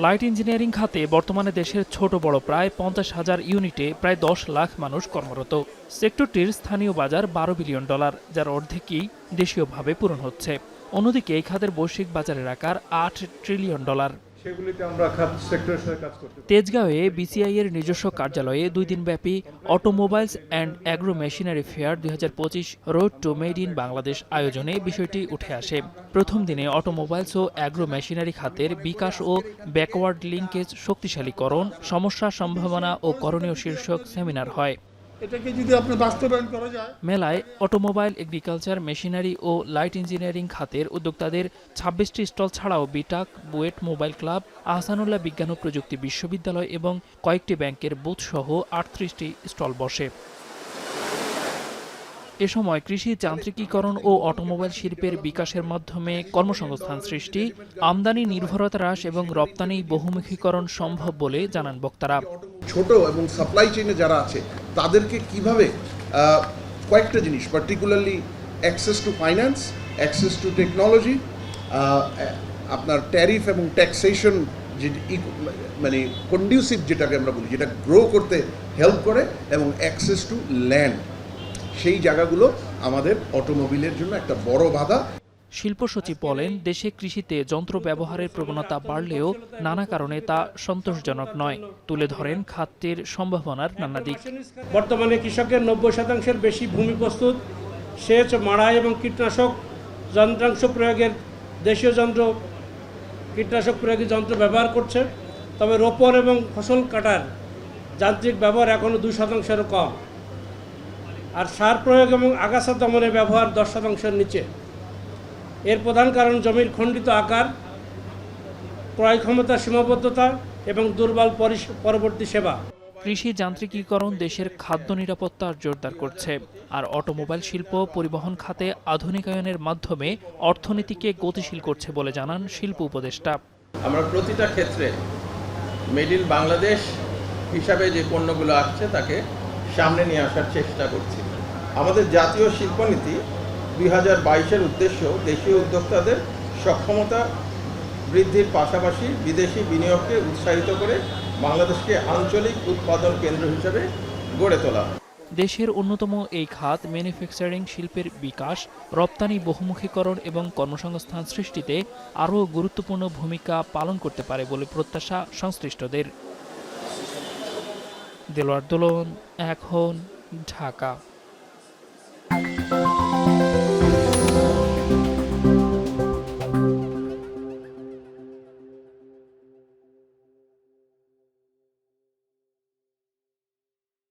Light engineering খাতে বর্তমানে দেশের ছোট বড় প্রায় 50,000 ইউনিটে প্রায় 10 লাখ মানুষ কর্মরত। সেক্টরটির স্থানীয় বাজার $12 বিলিয়ন, যার অর্ধেকই দেশীয়ভাবে পূরণ হচ্ছে। অন্যদিকে এই খাতের বৈশ্বিক বাজারের আকার $8 ট্রিলিয়ন। সেগুলিতে আমরা খাত সেক্টরের সাথে কাজ করতে। তেজগাঁওয়ে বিসিআই এর নিজস্ব কার্যালয়ে 2 দিনব্যাপী automobiles and agro machinery fair 2025 road to made in Bangladesh আয়োজনে বিষয়টি উঠে আসে। প্রথম দিনে অটোমোবাইলস ও অ্যাগ্রো মেশিনারি খাতের বিকাশ ও ব্যাকওয়ার্ড লিঙ্কেজ শক্তিশালীকরণ, সমস্যা সম্ভাবনা ও করণীয় শীর্ষক সেমিনার হয়। এটাকে যদি আপনি বাস্তবায়ন করা যায়। মেলায় অটোমোবাইল, এগ্রিকালচার, মেশিনারি ও লাইট ইঞ্জিনিয়ারিং খাতের উদ্যোক্তাদের 26টি স্টল ছাড়াও বিটাক, বুয়েট মোবাইল ক্লাব, আহসানুল্লাহ বিজ্ঞান ও প্রযুক্তি বিশ্ববিদ্যালয় এবং কয়েকটি ব্যাংকের বুথ সহ 38টি স্টল বসে। এ সময় কৃষি যান্ত্রিকীকরণ ও অটোমোবাইল শিল্পের বিকাশের মাধ্যমে কর্মসংস্থান সৃষ্টি, আমদানি নির্ভরতা হ্রাস এবং রপ্তানি বহুমুখীকরণ সম্ভব বলে জানান বক্তারা। ছোট এবং সাপ্লাই চেইনে যারা আছে তাদেরকে কিভাবে কয়েকটা জিনিস, particularly access to finance, access to technology, আপনার ট্যারিফ এবং ট্যাক্সেশন যে মানে কন্ডিউসিভ যেটাকে আমরা বলি, যেটা গ্রো করতে হেল্প করে, এবং অ্যাক্সেস টু ল্যান্ড, সেই জায়গাগুলো আমাদের অটোমোবিলের জন্য একটা বড় বাধা। শিল্প সচিব বলেন, দেশে কৃষিতে যন্ত্র ব্যবহারের প্রবণতা বাড়লেও নানা কারণে তা সন্তোষজনক নয়। তুলে ধরেন খাতটির সম্ভাবনার নানা দিক। বর্তমানে কৃষকের 90% বেশি ভূমি প্রস্তুত, সেচ, মাড়াই এবং কীটনাশক যন্ত্রাংশ প্রয়োগের দেশীয় কীটনাশক প্রয়োগী যন্ত্র ব্যবহার করছে। তবে রোপণ এবং ফসল কাটার যান্ত্রিক ব্যবহার এখনও 2%-এরও কম। আর সার প্রয়োগ এবং আগাছা দমনের ব্যবহার 10%-এর নিচে। এর প্রধান কারণ জমির খণ্ডিত আকার, ক্রয় ক্ষমতার সীমাবদ্ধতা এবং দুর্বল পরবর্তী সেবা। কৃষি যান্ত্রিকীকরণ দেশের খাদ্য নিরাপত্তা জোরদার করছে, আর অটোমোবাইল শিল্প পরিবহন খাতে আধুনিকায়নের মাধ্যমে অর্থনীতিকে গতিশীল করছে বলে জানান শিল্প উপদেষ্টা। আমরা প্রতিটা ক্ষেত্রে মেড ইন বাংলাদেশ হিসাবে যে পণ্যগুলো আসছে তাকে সামনে নিয়ে আসার চেষ্টা করছি। আমাদের জাতীয় শিল্পনীতি 2022-এর উদ্দেশ্য দেশীয় উদ্যোক্তাদের সক্ষমতা বৃদ্ধির পাশাপাশি বিদেশি বিনিয়োগকে উৎসাহিত করে বাংলাদেশকে আঞ্চলিক উৎপাদন কেন্দ্র হিসেবে গড়ে তোলা। দেশের অন্যতম এই খাত ম্যানুফ্যাকচারিং শিল্পের বিকাশ, রপ্তানি বহুমুখীকরণ এবং কর্মসংস্থান সৃষ্টিতে আরও গুরুত্বপূর্ণ ভূমিকা পালন করতে পারে বলে প্রত্যাশা সংশ্লিষ্টদের। দেলোয়ার দোলন, এখন, ঢাকা।